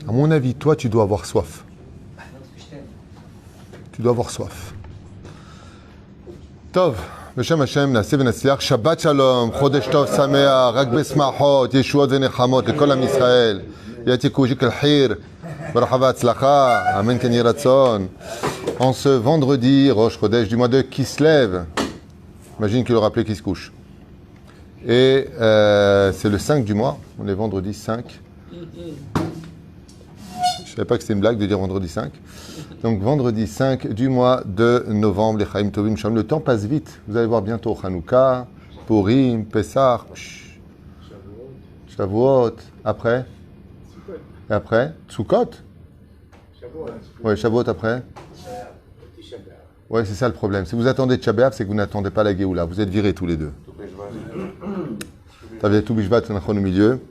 À mon avis, toi, tu dois avoir soif. Tu dois avoir soif. Tov, Beshem Hashem, Naaseh v'Natzliach, Shabbat Shalom, Chodesh Tov Sameach, Rak Besmachot, Yeshuot v'Nechamot, Lekol Am Yisrael, Yatiku Jik Al-Hir, Baruch Hava Tzlacha, Amen Ken Yeh Ratzon. En ce vendredi, Rosh Chodesh du mois de Kislev, imagine qu'il aura appelé qui se couche. Et c'est le 5 du mois, on est vendredi 5. Je ne savais pas que c'était une blague de dire vendredi 5. Donc vendredi 5 du mois de novembre, les Chaim Tovim Shalom. Le temps passe vite. Vous allez voir bientôt Hanouka, Purim, Pessah, Shavuot. Après et après Sukkot. Oui, Shavuot après. Oui, c'est ça le problème. Si vous attendez Tisha B'Av, c'est que vous n'attendez pas la Géoula. Vous êtes virés tous les deux. T'avais tout Bishvat, au milieu.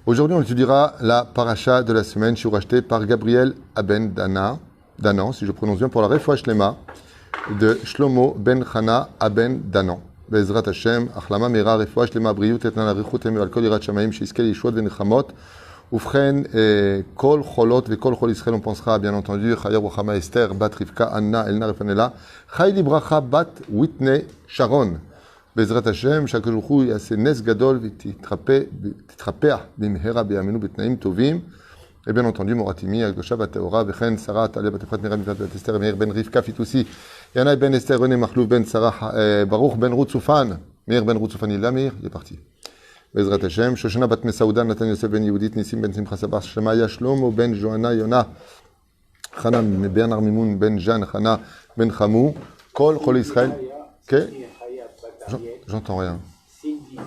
Aujourd'hui, on étudiera la paracha de la semaine, je suis racheté par Gabriel Aben Danan, si je prononce bien, pour la Refoua Shlema de Shlomo Ben Chana Aben Danan. Bezrat Hashem, Achlama Mera, Refoua Shlema, Briut, Etnan Arichut, Emi, Al Kol Yirat Shamayim, Shiskel, Yeshuot, Venechamot, Ufren, Kol Cholot, Vekol Chol Israël, on pensera bien entendu, Chaya Ruchama Esther, Bat Rivka, Anna, Elna Refanela, Chay Libracha, Bat Whitney Sharon. Bezrat Hashem, chaque jour, il y a ces Nes Gadol, Titrapea, Bimhera, Beamenu, Betnaim, Tovim. Et bien entendu, Moratimi, Agdosha, Bateora, Bechen, Sarah, Talia, Batefrat, Miriam, Batester, Meir, Ben Rivka, Fitoussi, Yana, Ben Esther, René, Mahlouf, Ben Sarah, Baruch, Ben Routsoufan, Meir, Ben Routsoufan, il est parti. Bezrat Hashem, Shoshana, Bat Mesauda, Nathan Yosef, Ben Yehudit, Nissim, Ben Simcha Sabar, Shemaya, Shlomo, Ben Johanna, Yona, Chana, Ben Armimoun, Ben Jan, Chana, Ben Chamou, Kol, Chol Israël, J'entends rien.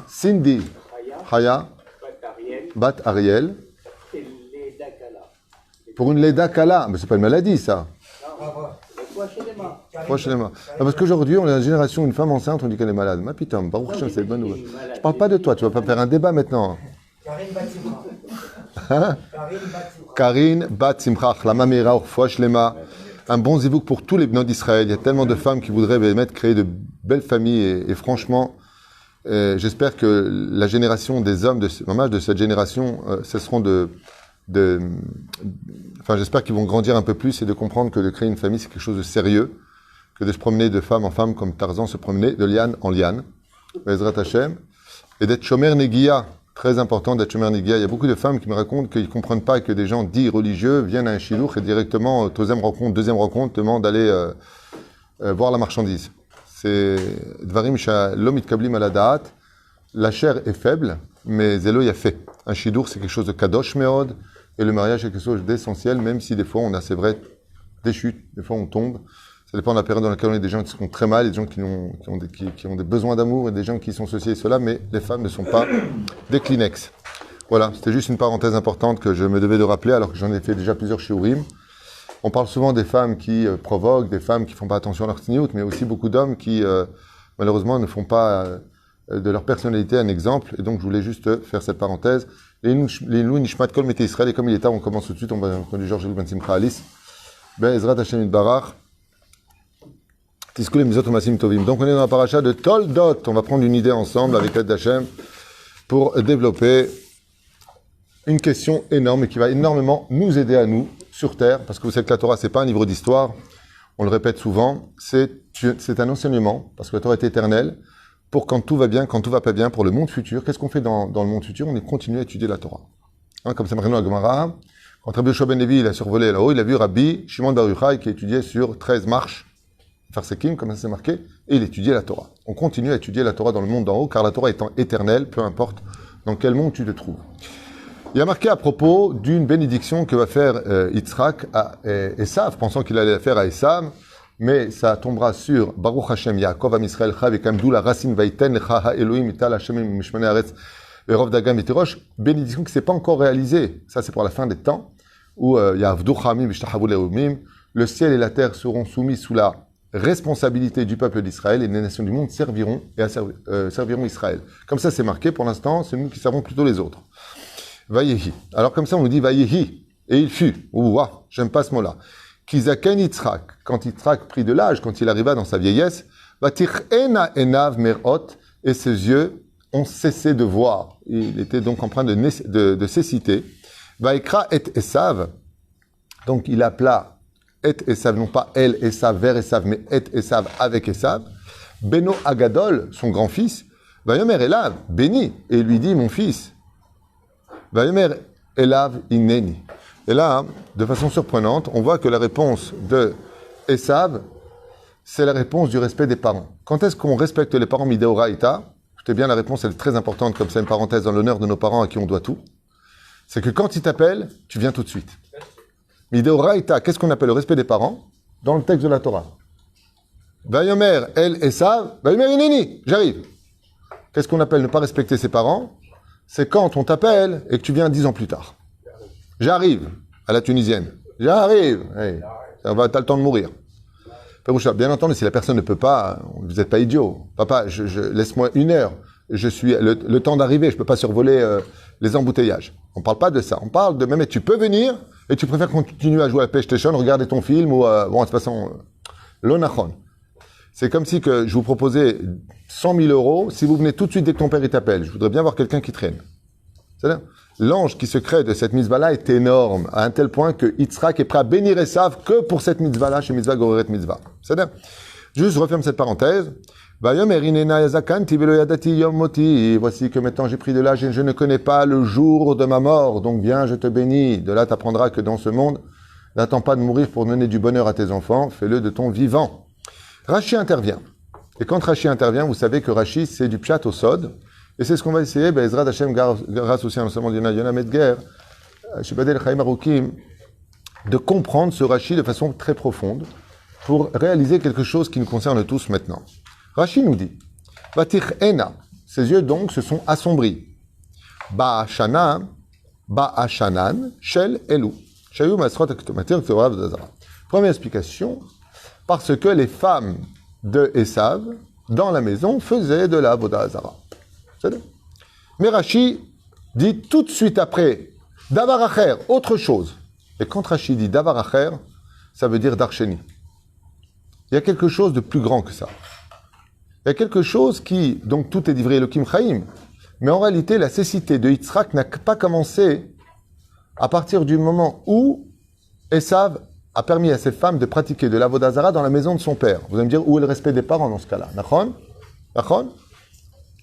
Cindy, Chaya, Bat Ariel. Pour une Leda Kala, mais c'est pas une maladie ça. Parce qu'aujourd'hui, on est dans la génération, une femme enceinte, on dit qu'elle est malade. Ma putain, Baruch Hashem, c'est une bonne nouvelle. Je parle pas de toi, tu vas pas faire un débat maintenant. Karine Bat Simcha, la Mamira, Refoua Shlema. Un bon zivouk pour tous les bnons d'Israël. Il y a tellement de femmes qui voudraient créer de belles familles et franchement, j'espère que la génération des hommes de cette génération cesseront j'espère qu'ils vont grandir un peu plus et de comprendre que de créer une famille c'est quelque chose de sérieux, que de se promener de femme en femme comme Tarzan se promenait de liane en liane, Bezrat Hashem, et d'être shomer negia. Très important d'être shomer negia. Il y a beaucoup de femmes qui me racontent qu'ils ne comprennent pas que des gens dits religieux viennent à un shilouk et directement, deuxième rencontre, demandent d'aller voir la marchandise. C'est Dvarim Shalom Itkablim Aladaat. La chair est faible, mais Zelo y a fait. Un shilouk, c'est quelque chose de kadosh meod, et le mariage est quelque chose d'essentiel, même si des fois on a, c'est vrai, des chutes, des fois on tombe. Ça dépend de la période dans laquelle on est, des gens qui sont très mal, des gens qui ont des besoins d'amour et des gens qui sont ceci et cela, mais les femmes ne sont pas des Kleenex. Voilà, c'était juste une parenthèse importante que je me devais de rappeler alors que j'en ai fait déjà plusieurs shiurim. On parle souvent des femmes qui provoquent, des femmes qui font pas attention à leur tzniout, mais aussi beaucoup d'hommes qui malheureusement ne font pas de leur personnalité un exemple. Et donc je voulais juste faire cette parenthèse. Les Lou Nishmat Kol Mete Israël, et comme il est tard, on commence tout de suite, on va entendre Georges Ben Simcha Alice. Ben Ezrat Hashem Barach. Donc on est dans la paracha de Toldot. On va prendre une idée ensemble avec l'aide d'Hachem pour développer une question énorme et qui va énormément nous aider à nous sur terre, parce que vous savez que la Torah c'est pas un livre d'histoire, on le répète souvent, c'est un enseignement, parce que la Torah est éternelle, pour quand tout va bien, quand tout va pas bien, pour le monde futur. Qu'est-ce qu'on fait dans le monde futur? On continue à étudier la Torah. Comme c'est marqué dans la Gemara, quand Rabbi Yoshua ben Levi il a survolé là-haut, il a vu Rabbi Shimon Bar Yochai qui étudiait sur 13 marches, Farsekim, comme ça c'est marqué, et il étudiait la Torah. On continue à étudier la Torah dans le monde d'en haut, car la Torah étant éternelle, peu importe dans quel monde tu te trouves. Il y a marqué à propos d'une bénédiction que va faire Yitzhak à Esav, pensant qu'il allait la faire à Esav, mais ça tombera sur Baruch Hashem Yaakov Am Yisrael Cha V'Kamdu La Rasim Vaiten Lecha HaElohim Ital Hashem Mishmane Haaretz Verov Dagam V'Tirosh, bénédiction qui ne s'est pas encore réalisée. Ça c'est pour la fin des temps, où Ya'avdu Chamim V'Shtachavu Le'umim, le ciel et la terre seront soumis sous la responsabilité du peuple d'Israël et les nations du monde serviront Israël. Comme ça c'est marqué, pour l'instant c'est nous qui servons plutôt les autres. Vayehi. Alors comme ça on nous dit Vayehi, et il fut. Ouah, j'aime pas ce mot-là. Kizaken Yitzhak, quand Yitzhak prit de l'âge, quand il arriva dans sa vieillesse, Vatir'ena enav merot, et ses yeux ont cessé de voir. Il était donc en train de cécité. Vaikra et Esav. Donc il appela et Esav, non pas elle Esav vers Esav, mais et Esav avec Esav. Beno Agadol, son grand-fils, Vayomer Elav, béni, et lui dit, mon fils. Vayomer Elav Ineni. Et là, de façon surprenante, on voit que la réponse de Esav, c'est la réponse du respect des parents. Quand est-ce qu'on respecte les parents Mideoraïta? Écoutez bien, la réponse elle est très importante, comme ça une parenthèse dans l'honneur de nos parents à qui on doit tout. C'est que quand ils t'appellent, tu viens tout de suite. Mideoraïta, qu'est-ce qu'on appelle le respect des parents? Dans le texte de la Torah. Vayomer El Esav, Vayomer Ineni, j'arrive. Qu'est-ce qu'on appelle ne pas respecter ses parents? C'est quand on t'appelle et que tu viens 10 ans plus tard. J'arrive, à la tunisienne. J'arrive. Hey, t'as le temps de mourir. Péroucha, bien entendu, si la personne ne peut pas, vous n'êtes pas idiot. Papa, laisse-moi 1 heure. Je suis le temps d'arriver, je ne peux pas survoler les embouteillages. On ne parle pas de ça. On parle de même, tu peux venir et tu préfères continuer à jouer à PlayStation, regarder ton film ou, bon, de toute façon, l'onachon. C'est comme si que je vous proposais 100 000 euros si vous venez tout de suite dès que ton père il t'appelle. Je voudrais bien voir quelqu'un qui traîne. C'est-à-dire, l'ange qui se crée de cette mitzvah-là est énorme, à un tel point que Yitzhak est prêt à bénir Esav que pour cette mitzvah-là, chez Mitzvah Goreret Mitzvah. C'est-à-dire, juste je referme cette parenthèse. Voici que maintenant j'ai pris de l'âge et je ne connais pas le jour de ma mort, donc viens, je te bénis. De là, tu apprendras que dans ce monde, n'attends pas de mourir pour donner du bonheur à tes enfants, fais-le de ton vivant. Rashi intervient. Et quand Rashi intervient, vous savez que Rashi, c'est du pshat au sod. Et c'est ce qu'on va essayer, Ezra Hashem, grâce aussi à l'enseignement de Yonah Medger, Shibadel Chaim Arukim, de comprendre ce Rashi de façon très profonde pour réaliser quelque chose qui nous concerne tous maintenant. Rashi nous dit, Vatir Ena, ses yeux donc se sont assombris. Ba'ashanan, Shel Elu. Shayu Masrot Aktomatir Tzorav Zazara. Première explication, parce que les femmes de Esav, dans la maison, faisaient de la Avodah Hazara. Mais Rashi dit tout de suite après, Davar Acher, autre chose. Et quand Rashi dit Davar Acher, ça veut dire Darsheni. Il y a quelque chose de plus grand que ça. Il y a quelque chose qui, donc tout est divrei Elokim Chaim, mais en réalité, la cécité de Yitzhak n'a pas commencé à partir du moment où Esav a permis à cette femme de pratiquer de l'Avodah Zara dans la maison de son père. Vous allez me dire, où est le respect des parents dans ce cas-là? Nachon?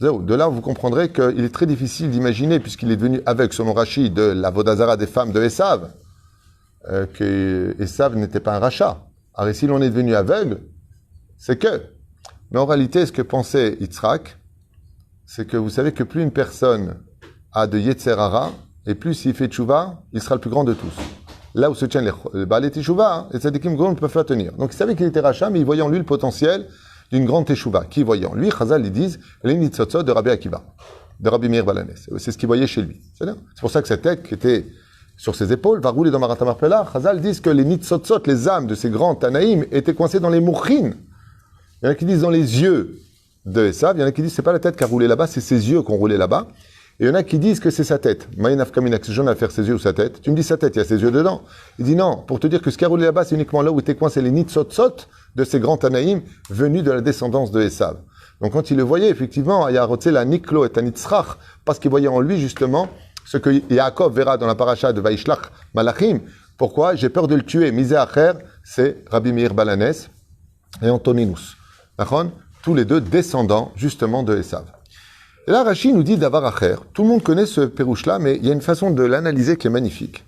De là, vous comprendrez qu'il est très difficile d'imaginer, puisqu'il est devenu aveugle, selon Rashi, de l'Avodah Zara des femmes de Esav, que Esav n'était pas un rachat. Alors, si l'on est devenu aveugle, c'est que. Mais en réalité, ce que pensait Yitzhak, c'est que vous savez que plus une personne a de Yetzer Hara, et plus s'il fait tchouva, il sera le plus grand de tous. Là où se tiennent les Baalei Teshuvah, les tzadikim grands ne peuvent pas tenir. Donc il savait qu'il était rachat, mais il voyait en lui le potentiel d'une grande Teshuvah. Qui voyait en lui, Chazal, ils disent, les nitzotzot de Rabbi Akiva, de Rabbi Meir Balanes. C'est ce qu'il voyait chez lui. C'est pour ça que cette tête qui était sur ses épaules va rouler dans Marat HaMarpela. Chazal disent que les nitzotzot, les âmes de ces grands Tanaïm, étaient coincées dans les mouchines. Il y en a qui disent dans les yeux de Esav, il y en a qui disent c'est pas la tête qui a roulé là-bas, c'est ses yeux qui ont roulé là-bas. Et il y en a qui disent que c'est sa tête. Maïnaf Kaminak, c'est à faire ses yeux ou sa tête. Tu me dis sa tête, il y a ses yeux dedans. Il dit non, pour te dire que ce qui a roulé là-bas, c'est uniquement là où étaient coincés les nitzotzot de ces grands Tanaïm venus de la descendance de Esav. Donc quand il le voyait, effectivement, il y a la Niklo et Tanitzrach, parce qu'il voyait en lui justement ce que Yaakov verra dans la paracha de Vaishlach Malachim. Pourquoi? J'ai peur de le tuer. Misé Acher, c'est Rabbi Meir Balanes et Antoninus. D'accord? Tous les deux descendants justement de Esav. Et là, Rashi nous dit Davar Acher. Tout le monde connaît ce pérouche-là, mais il y a une façon de l'analyser qui est magnifique.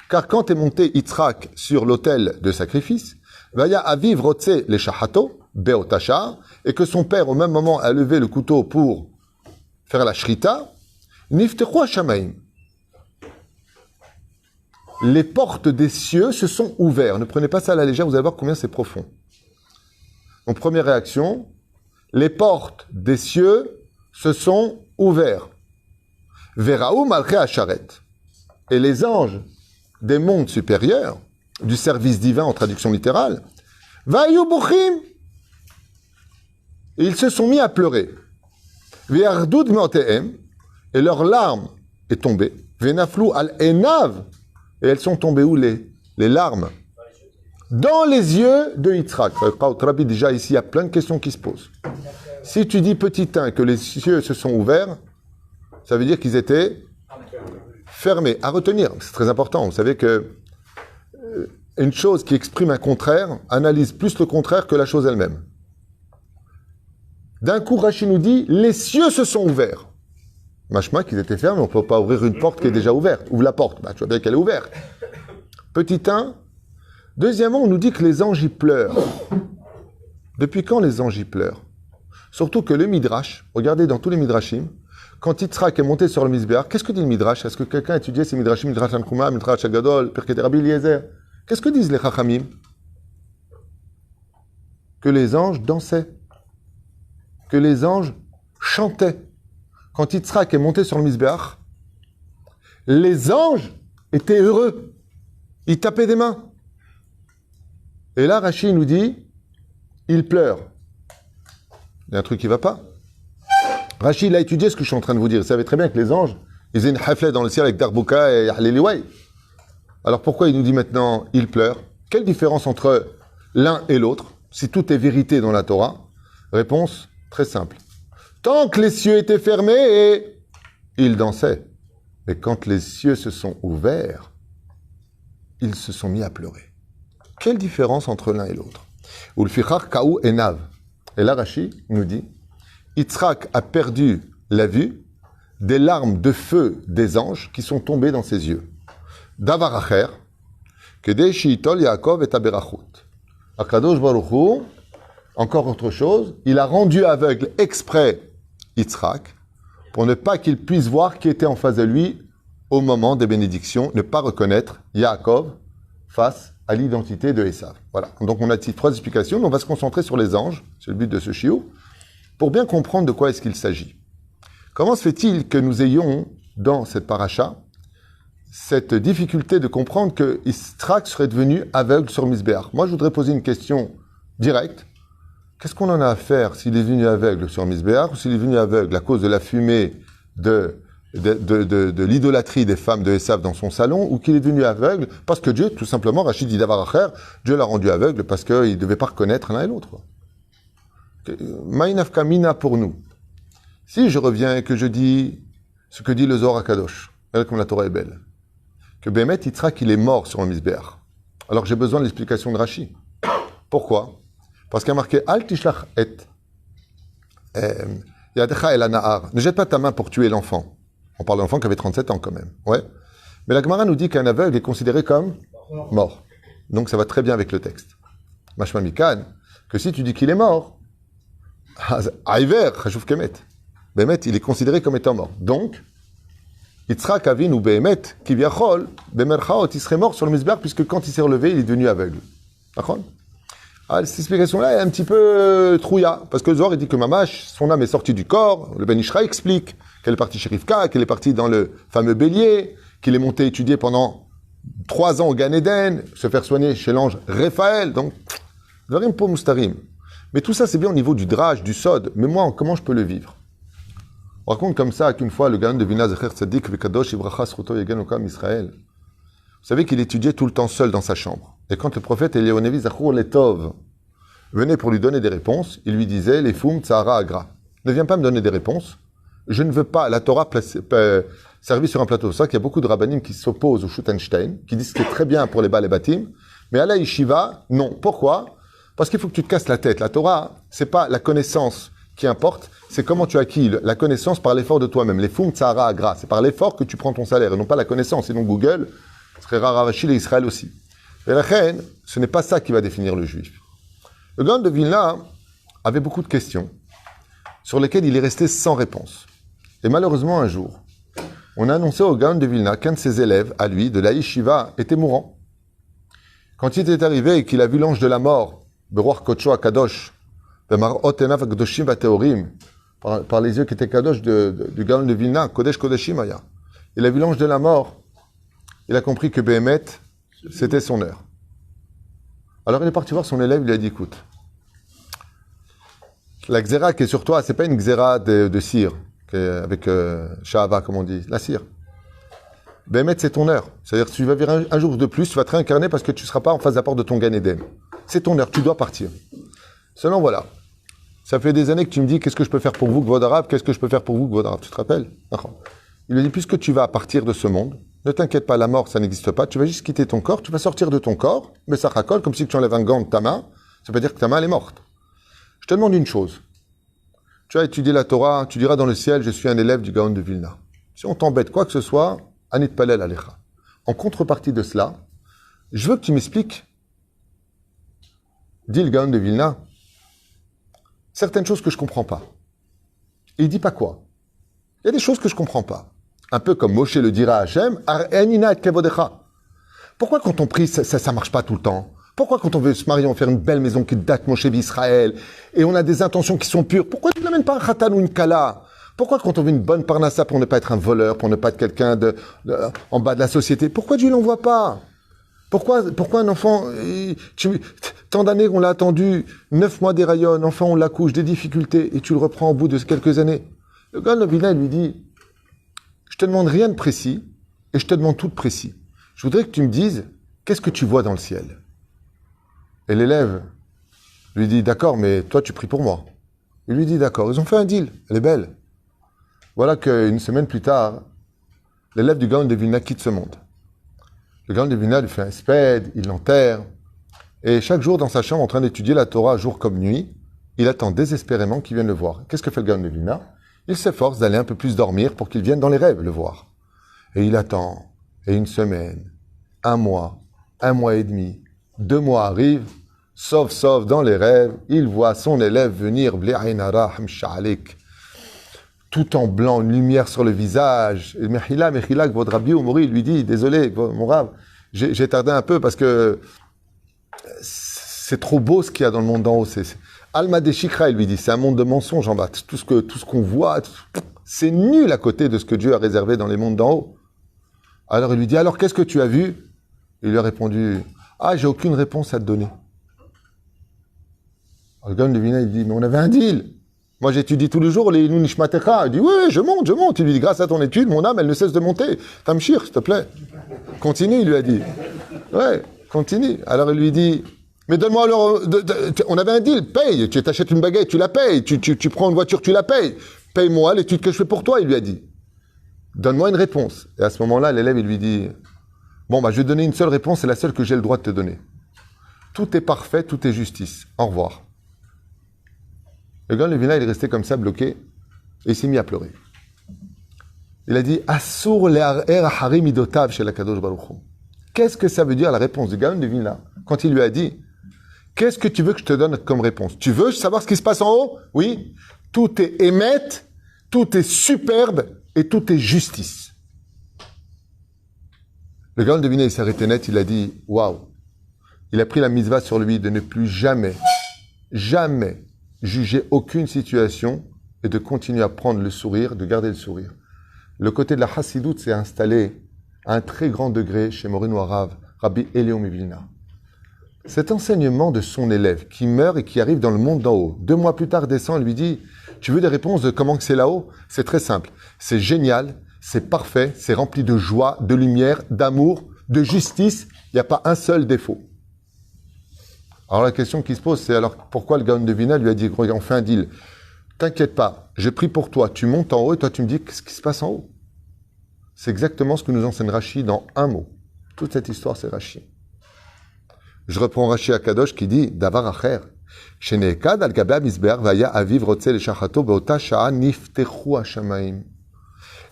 Car quand est monté Yitzhak sur l'autel de sacrifice, Vaya Aviv Rotse les Shahato, Beotasha, et que son père, au même moment, a levé le couteau pour faire la shrita, Niftechu Shamaim. Les portes des cieux se sont ouvertes. Ne prenez pas ça à la légère, vous allez voir combien c'est profond. Donc, première réaction, les portes des cieux se sont ouvertes. Veraou Malché Acharet. Et les anges des mondes supérieurs, du service divin en traduction littérale, Vayu Buchim. Et ils se sont mis à pleurer. Ve'ardud meotehem. Et leur larme est tombée. Ve'naflou al enav. Et elles sont tombées où les larmes? Dans les yeux de Yitzhak. Rabbi, déjà ici, il y a plein de questions qui se posent. Si tu dis petit 1 que les cieux se sont ouverts, Ça veut dire qu'ils étaient fermés. À retenir, c'est très important. Vous savez que une chose qui exprime un contraire analyse plus le contraire que la chose elle-même. D'un coup, Rashi nous dit, les cieux se sont ouverts. Machma qu'ils étaient fermés, on ne peut pas ouvrir une porte qui est déjà ouverte. Ouvre la porte, tu vois bien qu'elle est ouverte. Petit 1. Deuxièmement, on nous dit que les anges y pleurent. Depuis quand les anges y pleurent? Surtout que le Midrash, regardez dans tous les Midrashim, quand Yitzhak est monté sur le Mizbeach, qu'est-ce que dit le Midrash? Est-ce que quelqu'un a étudié ces Midrashim, Midrash Tanchuma, Midrash Agadol, Pirkei Rabbi Eliezer? Qu'est-ce que disent les Chachamim? Que les anges dansaient. Que les anges chantaient. Quand Yitzhak est monté sur le Mizbeach, les anges étaient heureux. Ils tapaient des mains. Et là, Rashi nous dit, ils pleurent. Il y a un truc qui ne va pas. Rashi, il a étudié ce que je suis en train de vous dire. Il savait très bien que les anges, ils faisaient une hafla dans le ciel avec Darbuka et Yahleliway. Alors pourquoi il nous dit maintenant, ils pleurent? Quelle différence entre l'un et l'autre, si tout est vérité dans la Torah? Réponse très simple. Tant que les cieux étaient fermés, ils dansaient. Mais quand les cieux se sont ouverts, ils se sont mis à pleurer. Quelle différence entre l'un et l'autre? Ulfichar Kaou et Nav. Et là, Rashi nous dit, Yitzhak a perdu la vue des larmes de feu des anges qui sont tombées dans ses yeux. Davar acher, kedei sheitol Yaakov et Aberachut. Akadosh Baruch Hu, encore autre chose, il a rendu aveugle exprès Yitzhak pour ne pas qu'il puisse voir qui était en face de lui au moment des bénédictions, ne pas reconnaître Yaakov face à l'identité de Esav. Voilà. Donc on a ici 3 explications, mais on va se concentrer sur les anges, c'est le but de ce shiur, pour bien comprendre de quoi est-ce qu'il s'agit. Comment se fait-il que nous ayons, dans cette paracha, cette difficulté de comprendre que Yitzhak serait devenu aveugle sur Mizbeach? Moi, je voudrais poser une question directe. Qu'est-ce qu'on en a à faire s'il est devenu aveugle sur Mizbeach ou s'il est devenu aveugle à cause de la fumée de l'idolâtrie des femmes de Esav dans son salon, ou qu'il est devenu aveugle parce que Dieu, tout simplement, Rachid dit Davar Acher, Dieu l'a rendu aveugle parce qu'il ne devait pas reconnaître l'un et l'autre. Ma'inafka mina pour nous. Si je reviens et que je dis ce que dit le Zohar HaKadosh, comme la Torah est belle, que Bémet Yitzhak, il est mort sur un Mizbeach, alors j'ai besoin de l'explication de Rashi. Pourquoi? Parce qu'il y a marqué Al tishlach et yadecha el hana'ar. Ne jette pas ta main pour tuer l'enfant. On parle d'un enfant qui avait 37 ans quand même. Ouais. Mais la Gemara nous dit qu'un aveugle est considéré comme mort. Donc ça va très bien avec le texte. Mashma mikan, que si tu dis qu'il est mort, Aiver, Chashuv Kemet. Bémet, il est considéré comme étant mort. Donc, Yitzhak Avin ou Bémet, qui viachol, Bemerchaot, il serait mort sur le Mizbeach, puisque quand il s'est relevé, il est devenu aveugle. D'accord? Cette explication-là est un petit peu trouilla, parce que le Zohar il dit que Mamash, son âme est sortie du corps, le Ben Ishra explique qu'elle est partie chez Rivka, qu'elle est partie dans le fameux bélier, qu'il est monté étudier pendant 3 ans au Gan Eden, se faire soigner chez l'ange Raphaël, donc, Dvarim po mustarim. Mais tout ça, c'est bien au niveau du drage, du sod, mais moi, comment je peux le vivre? On raconte comme ça qu'une fois, le Gaon de Vilna Zecher Tzadik Vekadosh Ibracha Sruto Yegen Okam Israël, vous savez qu'il étudiait tout le temps seul dans sa chambre. Et quand le prophète Eliyahu Zachor Letov venait pour lui donner des réponses, il lui disait les Foum Tzahara Agra. Ne viens pas me donner des réponses. Je ne veux pas la Torah servie sur un plateau. C'est vrai qu'il y a beaucoup de rabbanim qui s'opposent au Schutenstein, qui disent que c'est très bien pour les Baal et Batim, mais à la Yeshiva, non. Pourquoi? Parce qu'il faut que tu te casses la tête. La Torah, c'est pas la connaissance qui importe, c'est comment tu acquis la connaissance par l'effort de toi-même. Les Foum Tzahara Agra, c'est par l'effort que tu prends ton salaire, et non pas la connaissance. Sinon Google serait Ravashi et Israël aussi. Et la reine, ce n'est pas ça qui va définir le juif. Le Gaon de Vilna avait beaucoup de questions sur lesquelles il est resté sans réponse. Et malheureusement, un jour, on a annoncé au Gaon de Vilna qu'un de ses élèves, à lui, de la Yeshiva, était mourant. Quand il est arrivé et qu'il a vu l'ange de la mort, Beruach Kocho Akadosh, Bemarot Enav Akdoshim Bateorim, par les yeux qui étaient Kadosh du Gaon de Vilna, Kodesh Kodeshim Aya, il a vu l'ange de la mort, il a compris que Béhémet, c'était son heure. Alors il est parti voir son élève, il lui a dit, écoute, la xéra qui est sur toi, c'est pas une xéra de cire, avec Shahava, comme on dit, la cire. Béhémet, c'est ton heure. C'est-à-dire que tu vas vivre un jour de plus, tu vas te réincarner parce que tu ne seras pas en face de la porte de ton Gan Eden. C'est ton heure, tu dois partir. Seulement voilà, Ça fait des années que tu me dis qu'est-ce que je peux faire pour vous, Kvod Arav, qu'est-ce que je peux faire pour vous, Kvod Arav. Tu te rappelles? Il lui dit, puisque tu vas partir de ce monde, ne t'inquiète pas, la mort, ça n'existe pas, tu vas juste quitter ton corps, tu vas sortir de ton corps, mais ça racole, comme si tu enlèves un gant de ta main, ça veut dire que ta main, elle est morte. Je te demande une chose. Tu as étudié la Torah, tu diras dans le ciel, je suis un élève du Gaon de Vilna. Si on t'embête quoi que ce soit, Anit Palel Alecha. En contrepartie de cela, je veux que tu m'expliques, dit le Gaon de Vilna, certaines choses que je ne comprends pas. Et il dit pas quoi. Il y a des choses que je ne comprends pas. Un peu comme Moshe le dira à Hachem, pourquoi quand on prie, ça marche pas tout le temps? Pourquoi quand on veut se marier, on fait une belle maison qui date Moshe d'Israël, et on a des intentions qui sont pures, pourquoi tu n'amènes pas un khatan ou une kala? Pourquoi quand on veut une bonne parnassa pour ne pas être un voleur, pour ne pas être quelqu'un en bas de la société, pourquoi Dieu l'envoie pas? Pourquoi un enfant, tant d'années qu'on l'a attendu, 9 mois des rayons, enfant on l'accouche, des difficultés, et tu le reprends au bout de quelques années. Le gars de Vilna lui dit, je te demande rien de précis, et je te demande tout de précis. Je voudrais que tu me dises, qu'est-ce que tu vois dans le ciel? Et l'élève lui dit, d'accord, mais toi tu pries pour moi. Il lui dit, d'accord, ils ont fait un deal, elle est belle. Voilà qu'une semaine plus tard, l'élève du Gaon de Vilna quitte ce monde. Le Gaon de Vilna lui fait un sped, il l'enterre, et chaque jour dans sa chambre, en train d'étudier la Torah, jour comme nuit, il attend désespérément qu'il vienne le voir. Qu'est-ce que fait le Gaon de Vilna? Il s'efforce d'aller un peu plus dormir pour qu'il vienne dans les rêves le voir. Et il attend, et une semaine, un mois et demi, 2 mois arrivent, sauf dans les rêves, il voit son élève venir, tout en blanc, une lumière sur le visage. Et Mechila, que votre Rabbi Omori lui dit, désolé, mon Rav, j'ai tardé un peu parce que c'est trop beau ce qu'il y a dans le monde d'en haut. Alma de Shikra, il lui dit, c'est un monde de mensonges en bas. Tout ce qu'on voit, c'est nul à côté de ce que Dieu a réservé dans les mondes d'en haut. Alors il lui dit, alors qu'est-ce que tu as vu? Il lui a répondu, j'ai aucune réponse à te donner. Alors, le gars de Vilna, il dit, mais on avait un deal. Moi, j'étudie tous les jours les Ilun Nishmatecha. Il dit, oui, je monte. Il lui dit, grâce à ton étude, mon âme, elle ne cesse de monter. Tamshir, s'il te plaît. Continue, il lui a dit. Ouais, continue. Alors, il lui dit, mais donne-moi alors, on avait un deal, paye. Tu t'achètes une baguette, tu la payes. Tu prends une voiture, tu la payes. Paye-moi l'étude que je fais pour toi, il lui a dit. Donne-moi une réponse. Et à ce moment-là, l'élève, il lui dit, bon, je vais te donner une seule réponse, c'est la seule que j'ai le droit de te donner. Tout est parfait, tout est justice. Au revoir. Le gars de Vilna, il est resté comme ça, bloqué, et il s'est mis à pleurer. Il a dit, Asur le'arer harim idotav shel HaKadosh Baruch Hu. Qu'est-ce que ça veut dire la réponse du gars de Vilna quand il lui a dit, qu'est-ce que tu veux que je te donne comme réponse? Tu veux savoir ce qui se passe en haut? Oui. Tout est émet, tout est superbe, et tout est justice. Le gars de Vilna, il s'est arrêté net, il a dit, waouh. Il a pris la mitzvah sur lui de ne plus jamais juger aucune situation et de continuer à prendre le sourire, de garder le sourire. Le côté de la Hassidoute s'est installé à un très grand degré chez Morino Arav, Rabbi Elion Mivilna. Cet enseignement de son élève qui meurt et qui arrive dans le monde d'en haut, 2 mois plus tard descend et lui dit « Tu veux des réponses de comment que c'est là-haut ?» C'est très simple. C'est génial, c'est parfait, c'est rempli de joie, de lumière, d'amour, de justice. Il n'y a pas un seul défaut. Alors la question qui se pose, c'est alors pourquoi le Gaon de Vilna lui a dit, on fait un deal. T'inquiète pas, je prie pour toi, tu montes en haut et toi tu me dis qu'est-ce qui se passe en haut. C'est exactement ce que nous enseigne Rashi dans un mot. Toute cette histoire, c'est Rashi. Je reprends Rashi à Kadosh qui dit, Davar acher, Shenekad al gabea misbeach vaya aviv rotze le shachato beota sha'a niftechu hashamaim.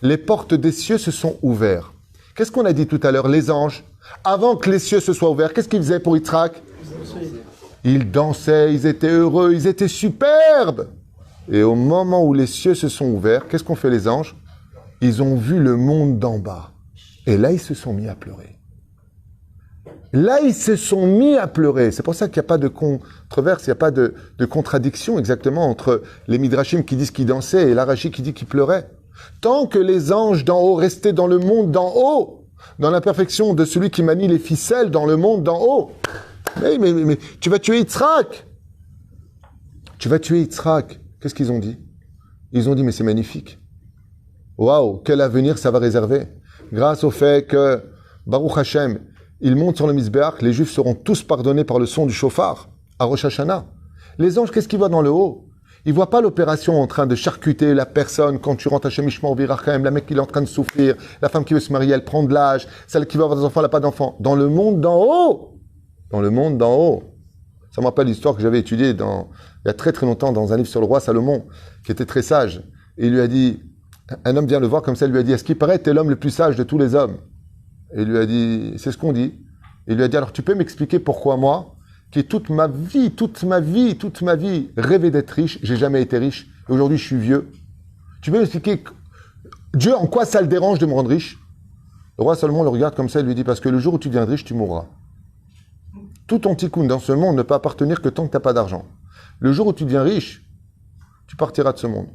Les portes des cieux se sont ouvertes. Qu'est-ce qu'on a dit tout à l'heure? Les anges, avant que les cieux se soient ouverts, qu'est-ce qu'ils faisaient pour Yitzhak? Ils dansaient, ils étaient heureux, ils étaient superbes. Et au moment où les cieux se sont ouverts, qu'est-ce qu'ont fait les anges? Ils ont vu le monde d'en bas. Et là, ils se sont mis à pleurer. Là, ils se sont mis à pleurer. C'est pour ça qu'il n'y a pas de controverse, il n'y a pas de contradiction exactement entre les Midrashim qui disent qu'ils dansaient et l'Arashi qui dit qu'ils pleuraient. Tant que les anges d'en haut restaient dans le monde d'en haut, dans l'imperfection de celui qui manie les ficelles dans le monde d'en haut, mais tu vas tuer Yitzhak. Tu vas tuer Yitzhak. Qu'est-ce qu'ils ont dit? Ils ont dit, mais c'est magnifique. Waouh, quel avenir ça va réserver. Grâce au fait que, Baruch Hashem, il monte sur le Mizbeach, les Juifs seront tous pardonnés par le son du chauffard, à Rosh Hashanah. Les anges, qu'est-ce qu'ils voient dans le haut? Il ne voit pas l'opération en train de charcuter la personne quand tu rentres à Shemishmor Virachem, la mec qui est en train de souffrir, la femme qui veut se marier, elle prend de l'âge, celle qui va avoir des enfants, elle n'a pas d'enfants. Dans le monde d'en haut, ça me rappelle l'histoire que j'avais étudiée il y a très très longtemps dans un livre sur le roi Salomon, qui était très sage. Et il lui a dit, un homme vient le voir comme ça, il lui a dit, est-ce qu'il paraît que tu es l'homme le plus sage de tous les hommes? Et il lui a dit, c'est ce qu'on dit. Et il lui a dit, alors tu peux m'expliquer pourquoi moi, qui toute ma vie, rêvé d'être riche, j'ai jamais été riche, et aujourd'hui je suis vieux. Tu peux m'expliquer, Dieu, en quoi ça le dérange de me rendre riche? Le roi Salomon le regarde comme ça, il lui dit, parce que le jour où tu deviens riche, tu mourras. Tout ton tikkun dans ce monde ne peut appartenir que tant que tu n'as pas d'argent. Le jour où tu deviens riche, tu partiras de ce monde.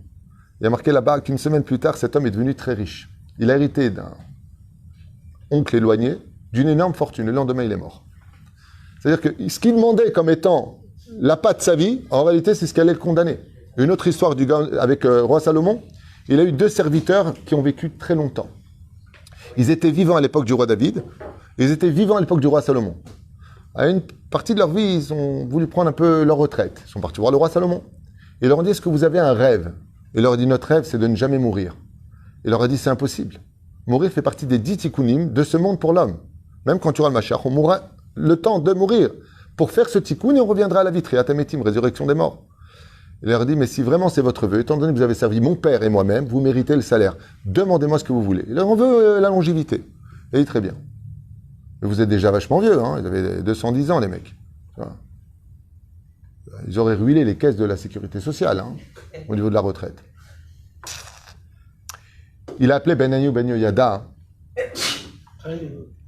Il y a marqué là-bas qu'une semaine plus tard, cet homme est devenu très riche. Il a hérité d'un oncle éloigné, d'une énorme fortune. Le lendemain, il est mort. C'est-à-dire que ce qu'il demandait comme étant l'appât de sa vie, en réalité, c'est ce qui allait le condamner. Une autre histoire du gars avec roi Salomon, il a eu 2 serviteurs qui ont vécu très longtemps. Ils étaient vivants à l'époque du roi David, et ils étaient vivants à l'époque du roi Salomon. À une partie de leur vie, ils ont voulu prendre un peu leur retraite. Ils sont partis voir le roi Salomon. Il leur a dit, est-ce que vous avez un rêve? Il leur a dit, notre rêve, c'est de ne jamais mourir. Il leur a dit, c'est impossible. Mourir fait partie des 10 tikkunim de ce monde pour l'homme. Même quand tu auras le Mashiach, on mourra le temps de mourir. Pour faire ce tikkun, et on reviendra à la vie, Triatametim, résurrection des morts. Il leur a dit, mais si vraiment c'est votre vœu, étant donné que vous avez servi mon père et moi-même, vous méritez le salaire. Demandez-moi ce que vous voulez. Il leur en veut la longévité. Il dit, très bien. Mais vous êtes déjà vachement vieux, hein. Ils avaient 210 ans, les mecs. Ils auraient ruiné les caisses de la sécurité sociale, hein, au niveau de la retraite. Il a appelé Ben Ayyub Ben Yoyada.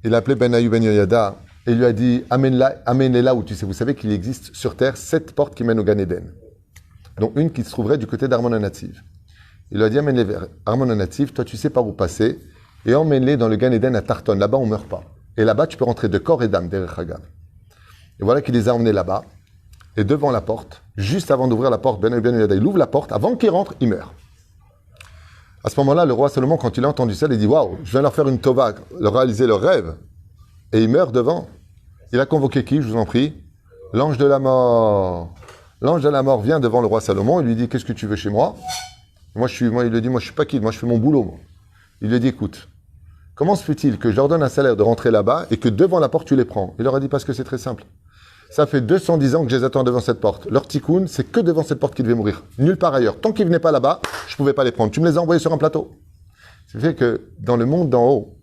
Il a appelé Ben Ayyub Ben Yoyada et il lui a dit, amène-les là où tu sais. Vous savez qu'il existe sur terre 7 portes qui mènent au Gan Eden. Donc une qui se trouverait du côté d'Armon HaNativ. Il lui a dit, amène-les vers Armon HaNativ, toi tu sais par où passer, et emmène-les dans le Gan Eden à Tarton. Là-bas on ne meurt pas. Et là-bas tu peux rentrer de corps et d'âme, derrière Hagav. Et voilà qu'il les a emmenés là-bas. Et devant la porte, juste avant d'ouvrir la porte, Ben Ayyub Ben Yoyada, il ouvre la porte, avant qu'il rentre, il meurt. À ce moment-là, le roi Salomon, quand il a entendu ça, il dit, waouh, je viens leur faire une tova, leur réaliser leur rêve. Et il meurt devant. Il a convoqué qui, je vous en prie? L'ange de la mort. L'ange de la mort vient devant le roi Salomon, il lui dit, qu'est-ce que tu veux chez moi? Il lui dit, moi je suis pas qui, moi je fais mon boulot. Moi. Il lui dit, écoute, comment se fait-il que je leur donne un salaire de rentrer là-bas et que devant la porte tu les prends? Il leur a dit, parce que c'est très simple. Ça fait 210 ans que je les attends devant cette porte. Leur tikkun, c'est que devant cette porte qu'ils devaient mourir. Nulle part ailleurs. Tant qu'ils ne venaient pas là-bas, je ne pouvais pas les prendre. Tu me les as envoyés sur un plateau. Ça fait que dans le monde d'en haut,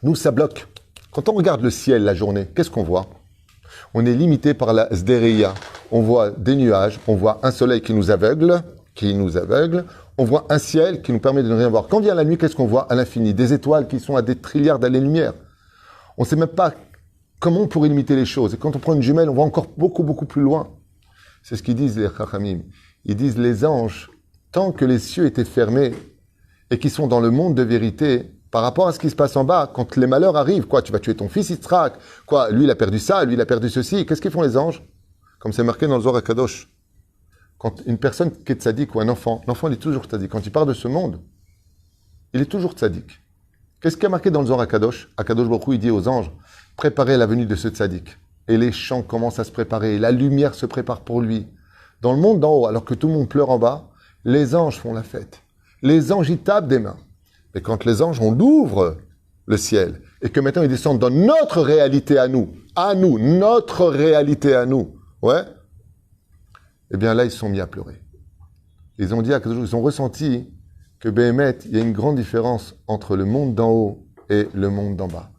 nous, ça bloque. Quand on regarde le ciel la journée, qu'est-ce qu'on voit? On est limité par la sdereia. On voit des nuages, on voit un soleil qui nous aveugle, on voit un ciel qui nous permet de ne rien voir. Quand vient la nuit, qu'est-ce qu'on voit à l'infini? Des étoiles qui sont à des trilliards d'années-lumière. On ne sait même pas comment on pourrait limiter les choses. Et quand on prend une jumelle, on va encore beaucoup, beaucoup plus loin. C'est ce qu'ils disent les Chachamim. Ils disent les anges, tant que les cieux étaient fermés et qu'ils sont dans le monde de vérité, par rapport à ce qui se passe en bas, quand les malheurs arrivent, quoi, tu vas tuer ton fils Yitzhak, quoi, lui il a perdu ça, lui il a perdu ceci, qu'est-ce qu'ils font les anges? Comme c'est marqué dans le Zohar HaKadosh. Quand une personne qui est tzaddik ou un enfant, l'enfant il est toujours tzaddik. Quand il part de ce monde, il est toujours tzaddik. Qu'est-ce qui est marqué dans le Zohar HaKadosh? HaKadosh Baruch Hu, il dit aux anges, préparez la venue de ce tzaddik. Et les champs commencent à se préparer, la lumière se prépare pour lui. Dans le monde d'en haut, alors que tout le monde pleure en bas, les anges font la fête. Les anges y tapent des mains. Et quand les anges, on ouvre le ciel, et que maintenant ils descendent dans notre réalité à nous, notre réalité à nous, ouais, eh bien là, ils se sont mis à pleurer. Ils ont dit à quelque chose, ils ont ressenti que Béhémet, il y a une grande différence entre le monde d'en haut et le monde d'en bas.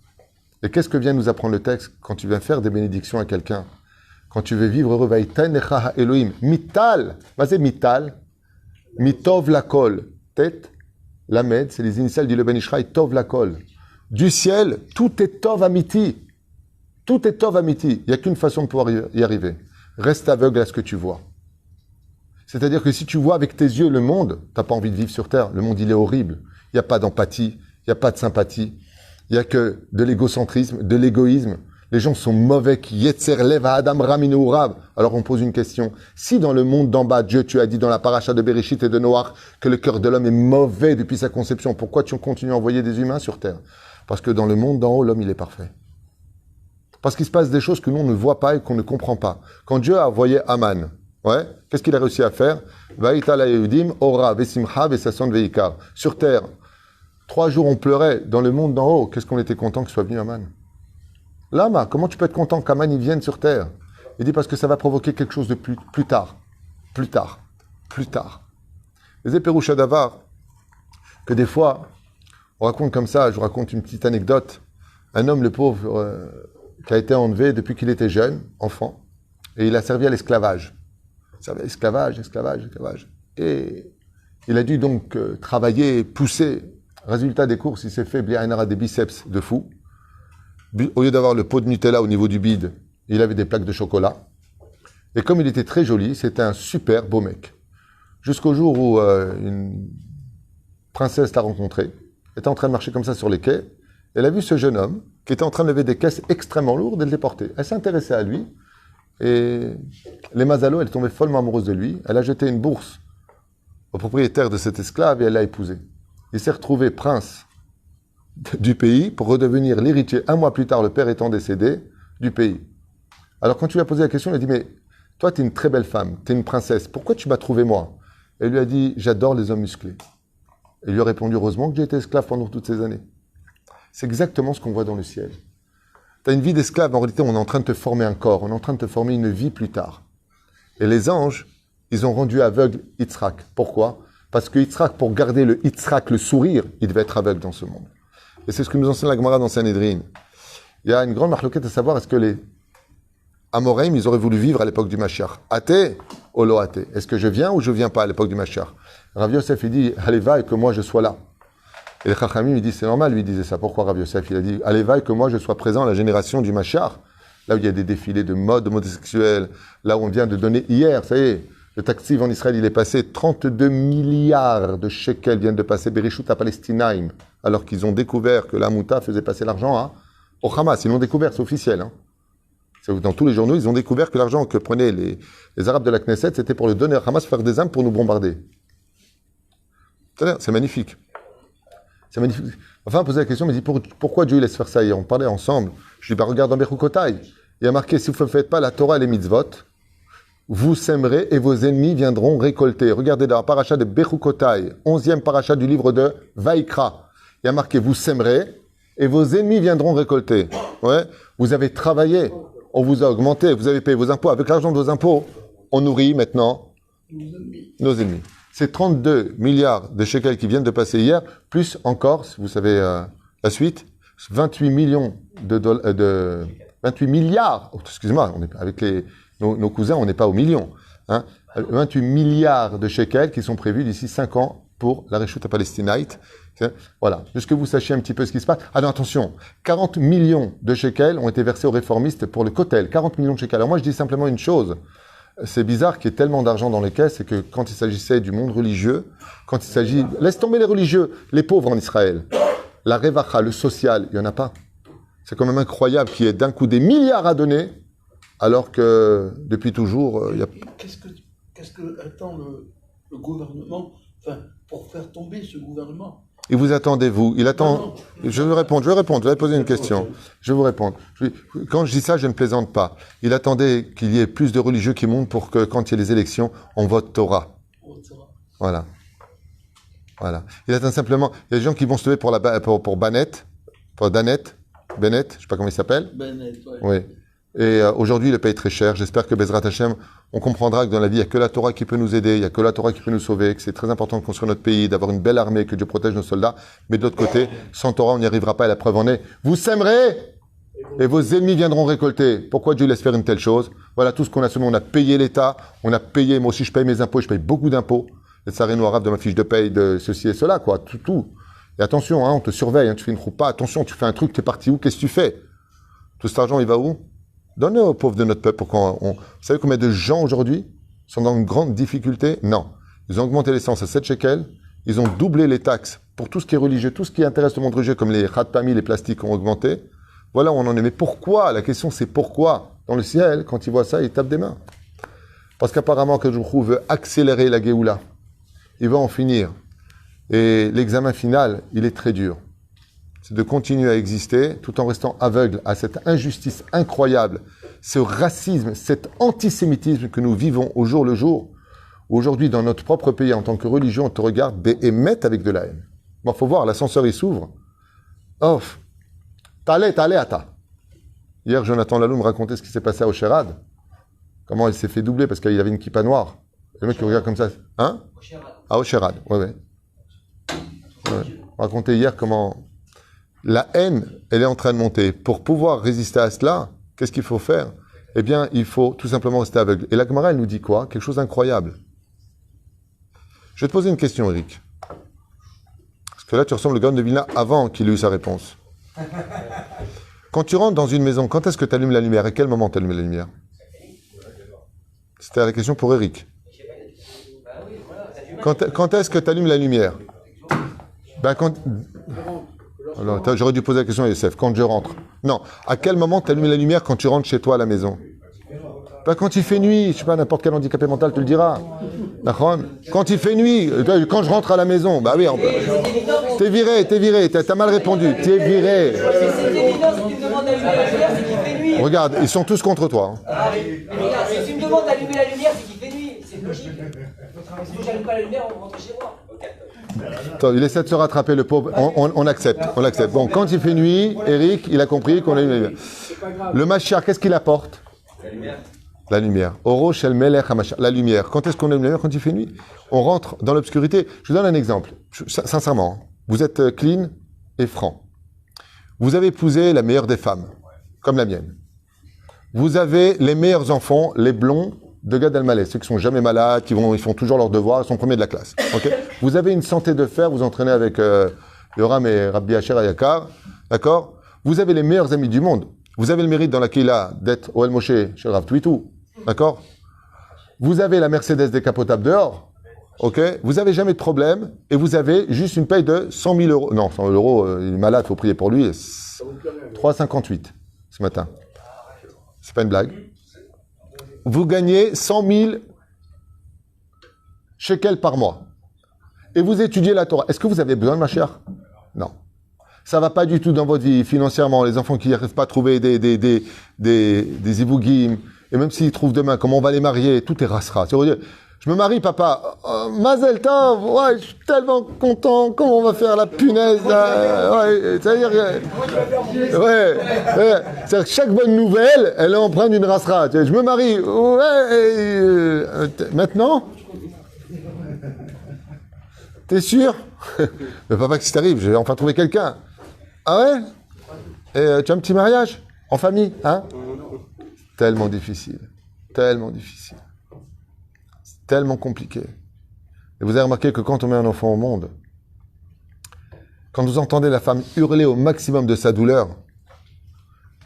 Et qu'est-ce que vient nous apprendre le texte quand tu viens faire des bénédictions à quelqu'un? Quand tu veux vivre heureux, Vaïtanecha Elohim, mital, c'est mital, mitov lakol, tête, lamed, c'est les initiales du Ben Ishraï, tov lakol. Du ciel, tout est tov amiti. Tout est tov amiti. Il n'y a qu'une façon de pouvoir y arriver. Reste aveugle à ce que tu vois. C'est-à-dire que si tu vois avec tes yeux le monde, tu n'as pas envie de vivre sur Terre. Le monde, il est horrible. Il n'y a pas d'empathie, il n'y a pas de sympathie. Il n'y a que de l'égocentrisme, de l'égoïsme. Les gens sont mauvais. Yetzer lev ha'adam raminu urav. Alors on pose une question. Si dans le monde d'en bas, Dieu, tu as dit dans la paracha de Bereshit et de Noach que le cœur de l'homme est mauvais depuis sa conception, pourquoi tu continues à envoyer des humains sur Terre? Parce que dans le monde d'en haut, l'homme, il est parfait. Parce qu'il se passe des choses que nous, on ne voit pas et qu'on ne comprend pas. Quand Dieu a envoyé Aman Ouais. Qu'est-ce qu'il a réussi à faire? Vaïta la Yehudim, Ora, Vesimcha, Vesason, Veikar. Sur terre, 3 jours on pleurait. Dans le monde d'en haut, qu'est-ce qu'on était content qu'il soit venu Aman? Lama, comment tu peux être content qu'Aman il vienne sur terre? Il dit parce que ça va provoquer quelque chose de plus tard. Plus tard. Plus tard. Les Péroucha d'Avar, que des fois, on raconte comme ça, je vous raconte une petite anecdote. Un homme, le pauvre, qui a été enlevé depuis qu'il était jeune, enfant, et il a servi à l'esclavage. Esclavage. Et il a dû donc travailler, pousser. Résultat des courses, il s'est fait des biceps de fou. Au lieu d'avoir le pot de Nutella au niveau du bide, il avait des plaques de chocolat. Et comme il était très joli, c'était un super beau mec. Jusqu'au jour où une princesse l'a rencontré, était en train de marcher comme ça sur les quais. Elle a vu ce jeune homme qui était en train de lever des caisses extrêmement lourdes et de les porter. Elle s'intéressait à lui. Et les Mazalo, elle tombait follement amoureuse de lui. Elle a jeté une bourse au propriétaire de cet esclave et elle l'a épousé. Il s'est retrouvé prince du pays pour redevenir l'héritier, 1 mois plus tard, le père étant décédé, du pays. Alors quand tu lui as posé la question, il a dit « Mais toi, tu es une très belle femme, tu es une princesse, pourquoi tu m'as trouvé moi ?» Elle lui a dit « J'adore les hommes musclés. » Il lui a répondu « Heureusement que j'ai été esclave pendant toutes ces années. » C'est exactement ce qu'on voit dans le ciel. Tu as une vie d'esclave, en réalité, on est en train de te former un corps, on est en train de te former une vie plus tard. Et les anges, ils ont rendu aveugle Yitzhak. Pourquoi? Parce que Yitzhak, pour garder le Yitzhak, le sourire, il devait être aveugle dans ce monde. Et c'est ce que nous enseigne la Gemara dans Sanhedrin. Il y a une grande marloquette à savoir, est-ce que les Amoraïm, ils auraient voulu vivre à l'époque du Mashiach? Athée ou lo athée? Est-ce que je viens ou je viens pas à l'époque du Mashiach? Rav Yosef, il dit, allez, va et que moi je sois là. Et le Chachamim, il dit, c'est normal, lui, il disait ça. Pourquoi Rav Yosef? Il a dit, allez, va et que moi je sois présent à la génération du Mashiach. Là où il y a des défilés de mode homosexuelle, là où on vient de donner hier, ça y est, le taxi en Israël, il est passé, 32 milliards de shekels viennent de passer Bereshut à Palestinaim, alors qu'ils ont découvert que la Mouta faisait passer l'argent au Hamas. Ils l'ont découvert, c'est officiel. Hein. Dans tous les journaux, ils ont découvert que l'argent que prenaient les Arabes de la Knesset, c'était pour le donner à Hamas, faire des armes pour nous bombarder. C'est magnifique. C'est magnifique. Enfin, on posait la question, mais dit pourquoi Dieu laisse faire ça? Et on parlait ensemble. Je dis, regarde dans Bechukotai. Il y a marqué, si vous ne faites pas la Torah et les mitzvot, vous sèmerez et vos ennemis viendront récolter. Regardez dans la paracha de Bechukotai, 11e paracha du livre de Vaikra. Il y a marqué, vous sèmerez et vos ennemis viendront récolter. Ouais. Vous avez travaillé, on vous a augmenté, vous avez payé vos impôts. Avec l'argent de vos impôts, on nourrit maintenant nos ennemis. C'est 32 milliards de shekels qui viennent de passer hier, plus encore, vous savez la suite, 28 millions de 28 milliards, excusez-moi, on est avec nos cousins, on n'est pas aux millions, hein, 28 milliards de shekels qui sont prévus d'ici 5 ans pour la Réchoute à Palestinite. Voilà, juste que vous sachiez un petit peu ce qui se passe. Ah non, attention, 40 millions de shekels ont été versés aux réformistes pour le Kotel, 40 millions de shekels. Alors moi, je dis simplement une chose. C'est bizarre qu'il y ait tellement d'argent dans les caisses et que quand il s'agissait du monde religieux, quand il s'agit... Laisse tomber les religieux, les pauvres en Israël. La revacha, le social, il n'y en a pas. C'est quand même incroyable qu'il y ait d'un coup des milliards à donner, alors que depuis toujours, il y a... Qu'est-ce que attend le gouvernement pour faire tomber ce gouvernement? Et vous attendez, vous? Il attend... Je vais répondre, je vais poser une question. Je vais vous répondre. Quand je dis ça, je ne plaisante pas. Il attendait qu'il y ait plus de religieux qui montent pour que, quand il y ait les élections, on vote Torah. Voilà. Voilà. Il attend simplement... Il y a des gens qui vont se lever pour Bennett, Bennett, je ne sais pas comment il s'appelle. Bennett, ouais. Oui. Et aujourd'hui, il le paye très cher. J'espère que Bezrat Hashem, on comprendra que dans la vie, il n'y a que la Torah qui peut nous aider, il n'y a que la Torah qui peut nous sauver, que c'est très important de construire notre pays, d'avoir une belle armée, que Dieu protège nos soldats. Mais de l'autre côté, sans Torah, on n'y arrivera pas et la preuve en est. Vous sèmerez et vos ennemis viendront récolter. Pourquoi Dieu laisse faire une telle chose? Voilà tout ce qu'on a semé. On a payé l'État, on a payé, moi aussi je paye mes impôts, je paye beaucoup d'impôts. Les tsarino arabes de ma fiche de paye, de ceci et cela, quoi, tout. Et attention, hein, on te surveille, hein, tu fais une roupa, attention, tu fais un truc, t'es parti où? Qu'est-ce que tu fais? Tout cet argent, il va où? Donnez aux pauvres de notre peuple. Vous savez combien de gens aujourd'hui sont dans une grande difficulté? Non. Ils ont augmenté l'essence à 7 shekels. Ils ont doublé les taxes pour tout ce qui est religieux, tout ce qui intéresse le monde religieux, comme les khatpami, les plastiques ont augmenté. Voilà où on en est. Mais pourquoi? La question c'est pourquoi? Dans le ciel, quand ils voient ça, ils tapent des mains. Parce qu'apparemment, Kadjourou veut accélérer la Géoula. Il va en finir. Et l'examen final, il est très dur. c'est de continuer à exister tout en restant aveugle à cette injustice incroyable, ce racisme, cet antisémitisme que nous vivons au jour le jour. Aujourd'hui, dans notre propre pays, en tant que religion, on te regarde et met avec de la haine. Bon, faut voir, l'ascenseur, il s'ouvre. Oh, t'allais, ata. Hier, Jonathan Lalou me racontait ce qui s'est passé à Osherad. Comment il s'est fait doubler parce qu'il y avait une kippa noire. Le mec qui regarde comme ça. Hein? À Osherad, ouais. On racontait hier comment la haine, elle est en train de monter. Pour pouvoir résister à cela, qu'est-ce qu'il faut faire? Eh bien, il faut tout simplement rester aveugle. Et la Gemara, elle nous dit quoi? Quelque chose d'incroyable. Je vais te poser une question, Eric. Parce que là, tu ressembles au Gaon de Vilna avant qu'il ait eu sa réponse. Quand tu rentres dans une maison, quand est-ce que tu allumes la lumière? À quel moment tu allumes la lumière? C'était la question pour Eric. Quand est-ce que tu allumes la lumière? Alors, j'aurais dû poser la question à Youssef. Quand je rentre. Non. À quel moment tu allumes la lumière quand tu rentres chez toi à la maison? Quand il fait nuit. Je sais pas, n'importe quel handicapé mental te le dira. Quand il fait nuit. Quand je rentre à la maison. Bah oui. T'es viré. T'as mal répondu. T'es viré. C'est évident, si tu me demandes d'allumer la lumière, c'est qu'il fait nuit. Regarde, ils sont tous contre toi. Ah oui. Mais regarde, si tu me demandes d'allumer la lumière, c'est qu'il fait nuit. C'est logique. Si j'allume pas la lumière, on rentre chez moi. Attends, il essaie de se rattraper, le pauvre. On accepte. Bon, quand il fait nuit, Eric, il a compris qu'on allume la lumière. Le Mashiach, qu'est-ce qu'il apporte? La lumière. Oro shel melech hamashiach. La lumière. Quand est-ce qu'on allume la lumière? Quand il fait nuit. On rentre dans l'obscurité. Je vous donne un exemple. Sincèrement, vous êtes clean et franc. Vous avez épousé la meilleure des femmes, comme la mienne. Vous avez les meilleurs enfants, les blonds de Gad Elmaleh, ceux qui sont jamais malades, ils font toujours leurs devoirs, ils sont premiers de la classe. Okay. Vous avez une santé de fer, vous entraînez avec Yoram et Rabbi Asher Ayakar, d'accord? Vous avez les meilleurs amis du monde. Vous avez le mérite dans la Keila d'être Oel Moshe chez Rav Twitou, d'accord? Vous avez la Mercedes décapotable dehors, ok? Vous n'avez jamais de problème et vous avez juste une paye de 100 000 euros. Non, 100 000 euros, il est malade, il faut prier pour lui. 3,58 ce matin. C'est pas une blague. Vous gagnez 100 000 shekels par mois. Et vous étudiez la Torah. Est-ce que vous avez besoin de Mashiach? Non. Ça va pas du tout dans votre vie financièrement. Les enfants qui n'arrivent pas à trouver des ibougim, et même s'ils trouvent demain, comment on va les marier, tout est rasra. Je me marie, papa. Mazel tov, ouais, je suis tellement content. Comment on va faire la punaise c'est-à-dire que chaque bonne nouvelle, elle est empreinte d'une rasra. Je me marie. Maintenant, t'es sûr? Mais papa, qu'est-ce qui t'arrive? Je vais enfin trouver quelqu'un. Ah ouais? Et tu as un petit mariage en famille, hein? Tellement difficile, tellement compliqué. Et vous avez remarqué que quand on met un enfant au monde, quand vous entendez la femme hurler au maximum de sa douleur,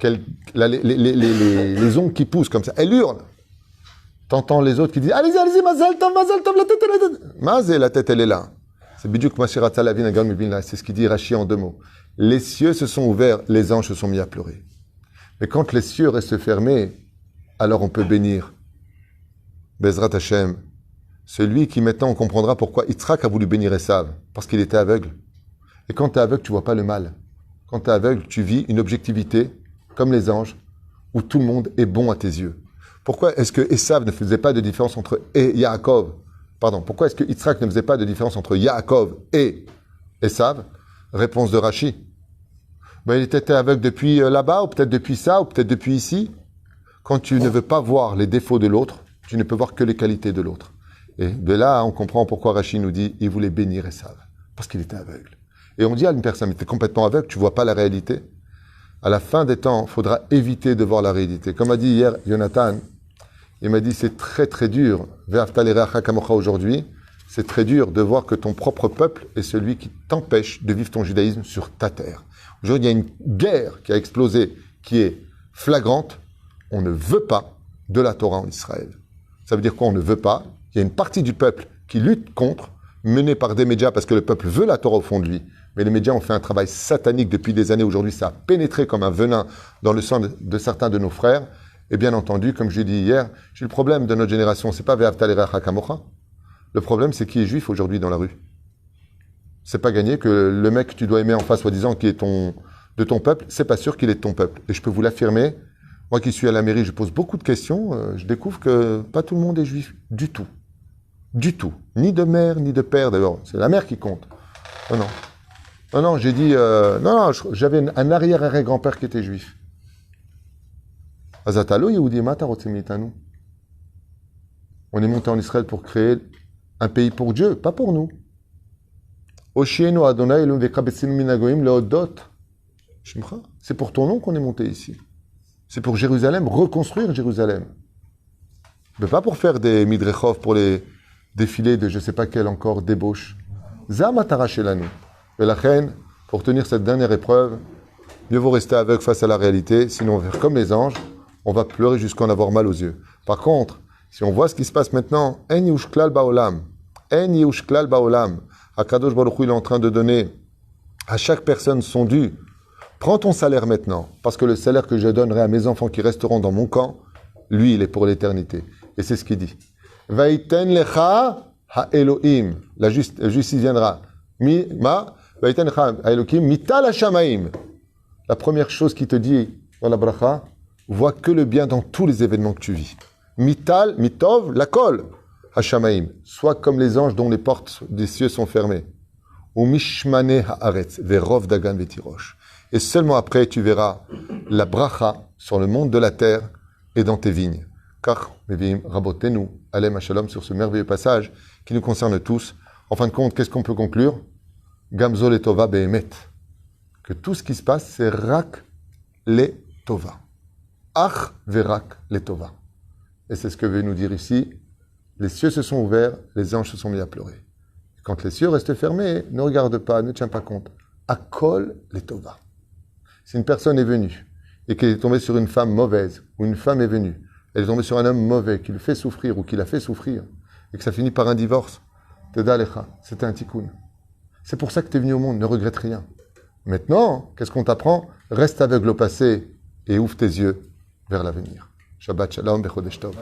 les ongles qui poussent comme ça, elle hurle. T'entends les autres qui disent allez-y, Mazel Tov, la tête, Mazel, la tête, elle est là. C'est Bidjouk Mashirat Salavin Agal Mubinla, c'est ce qu'il dit Rashi en 2 mots. Les cieux se sont ouverts, les anges se sont mis à pleurer. Mais quand les cieux restent fermés, alors on peut bénir. Bezrat Hashem, celui qui maintenant on comprendra pourquoi Yitzhak a voulu bénir Esav, parce qu'il était aveugle. Et quand tu es aveugle, tu vois pas le mal. Quand tu es aveugle, tu vis une objectivité, comme les anges, où tout le monde est bon à tes yeux. Pourquoi est-ce que Esav ne faisait pas de différence entre Yaakov? Pourquoi est-ce que Yitzhak ne faisait pas de différence entre Yaakov et Esav? Réponse de Rashi. Il était aveugle depuis là-bas, ou peut-être depuis ça, ou peut-être depuis ici. Quand tu ne veux pas voir les défauts de l'autre, tu ne peux voir que les qualités de l'autre. Et de là, on comprend pourquoi Rashi nous dit il voulait bénir Esav, parce qu'il était aveugle. Et on dit à une personne, tu es complètement aveugle, tu ne vois pas la réalité. À la fin des temps, il faudra éviter de voir la réalité. Comme a dit hier Jonathan, il m'a dit c'est très très dur, aujourd'hui, c'est très dur de voir que ton propre peuple est celui qui t'empêche de vivre ton judaïsme sur ta terre. Aujourd'hui, il y a une guerre qui a explosé, qui est flagrante. On ne veut pas de la Torah en Israël. Ça veut dire quoi? On ne veut pas. Il y a une partie du peuple qui lutte contre, menée par des médias, parce que le peuple veut la Torah au fond de lui. Mais les médias ont fait un travail satanique depuis des années. Aujourd'hui, ça a pénétré comme un venin dans le sang de certains de nos frères. Et bien entendu, comme je l'ai dit hier, j'ai le problème de notre génération, c'est pas Ve'avta l'erecha kamocha. Le problème, c'est qui est juif aujourd'hui dans la rue. c'est pas gagné, que le mec que tu dois aimer en face, soi-disant, qui est de ton peuple, c'est pas sûr qu'il est de ton peuple. Et je peux vous l'affirmer, moi qui suis à la mairie, je pose beaucoup de questions, je découvre que pas tout le monde est juif du tout. Du tout. Ni de mère, ni de père, d'ailleurs. C'est la mère qui compte. Non, non. Non, non, j'ai dit... non, j'avais un arrière-arrière-grand-père qui était juif. Azatalo, Yehudi, Matarotsemiitanu. On est monté en Israël pour créer un pays pour Dieu, pas pour nous. Oshienu Adonai Elohim vekabetzinu minagoyim leodot. C'est pour ton nom qu'on est monté ici. C'est pour Jérusalem, reconstruire Jérusalem. Mais pas pour faire des midrechov, pour les défilés de je ne sais pas quelle encore débauche. Zamatara shelanu. Et la reine, pour tenir cette dernière épreuve, mieux vaut rester aveugle face à la réalité, sinon on va faire comme les anges, on va pleurer jusqu'à en avoir mal aux yeux. Par contre, si on voit ce qui se passe maintenant, En yushklal baolam, En yushklal baolam, Akadosh Baruch Hu, il est en train de donner à chaque personne son dû. Prends ton salaire maintenant, parce que le salaire que je donnerai à mes enfants qui resteront dans mon camp, lui, il est pour l'éternité. Et c'est ce qu'il dit. Vaiten lecha ha Elohim. La justice viendra. Vaiten lecha ha Elohim mital hashamaim. La première chose qui te dit dans la bracha, vois que le bien dans tous les événements que tu vis. Mital, mitov, la kol, hashamaim. Sois comme les anges dont les portes des cieux sont fermées. Ou mishmane haaretz, verov dagan vetirosh. Et seulement après, tu verras la bracha sur le monde de la terre et dans tes vignes. Car, Mevim, rabotenu, alem shalom, sur ce merveilleux passage qui nous concerne tous. En fin de compte, qu'est-ce qu'on peut conclure? Gamzol et tova behemet. Que tout ce qui se passe, c'est rak le tova. Ach verak le tova. Et c'est ce que veut nous dire ici. Les cieux se sont ouverts, les anges se sont mis à pleurer. Quand les cieux restent fermés, ne regarde pas, ne tiens pas compte. Akol le tova. Si une personne est venue et qu'elle est tombée sur une femme mauvaise, ou une femme est venue, elle est tombée sur un homme mauvais qui le fait souffrir ou qui la fait souffrir, et que ça finit par un divorce, c'était un tikkun. C'est pour ça que tu es venu au monde, ne regrette rien. Maintenant, qu'est-ce qu'on t'apprend? Reste aveugle au passé et ouvre tes yeux vers l'avenir. Shabbat shalom, bechodesh tov.